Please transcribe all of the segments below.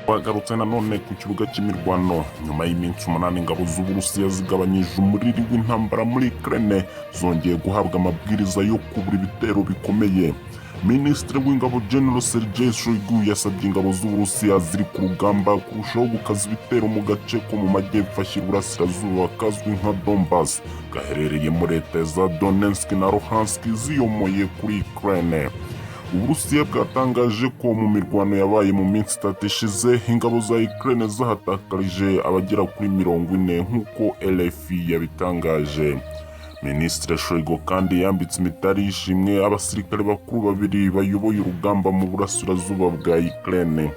Bagarutse nanone ku kibuga cy'imirwano nyuma y'iminsi 8 ingabo z'Uburusiya zigabanyije umuriri w'intambara muri Ukraine zongeye guhabwa amabwiriza yo kubura ibitero bikomeye. Minisitiri w'ingabo General Sergei Shoigu yasabye ingabo z'Uburusiya ziri ku rugamba kurushaho gukaza ibitero mu gace ko mu majyepfo y'Uburasirazuba kazwi nka Donbas gaherereye muri leta za Donetsk na Luhansk ziyomoye kuri Ukraine. Uburusiya bwatangaje ko mu mirwano yabaye mu minsi 3 ishize ingabo za Ukraine zahatakarije abagera kuri 40 nk'uko RFI yabitangaje. Minisitiri Shoigu kandi yambitse imitari y'ishimwe abasirikare bakuru babiri bayoboye urugamba mu burasirazuba bwa Ukraine.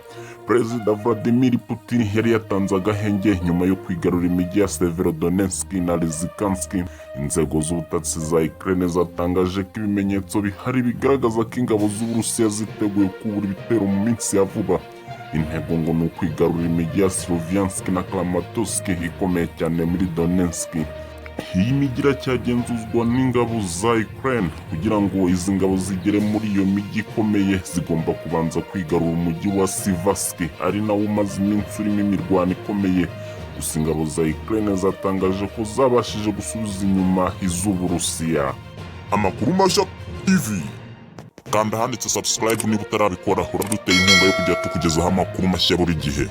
Perezida Vladimir Putin yari yatanze agahenge nyuma yo kwigarura imijyi ya Severodonetsk na Lysychansk. Inzego z'ubutasi za Ukraine zatangaje ko ibimenyetso bihari bigaragaza ko ingabo z'Uburusiya ziteguye kubura ibitero mu minsi ya vuba. Intego ngo ni ukwigarura imijyi ya Sloviansk na Kramatorsk ikomeye cyane muri Donetsk. Iyi mijyi iracyagenzuzwa n'ingabo za Ukraine. Kugira ngo izi ngabo zigere muri iyo mijyi ikomeye zigomba kubanza kwigarura umujyi wa Siversk ari nawo umaze iminsi urimo imirwano ikomeye. Gusa ingabo za Ukraine zatangaje ko zabashije gusubiza inyuma iz'Uburusiya. Amakuru Mashya TV, kanda handitse subscribe niba utarabikora, uraduteye inkunga yo kujya tukugezaho amakuru mashya buri gihe.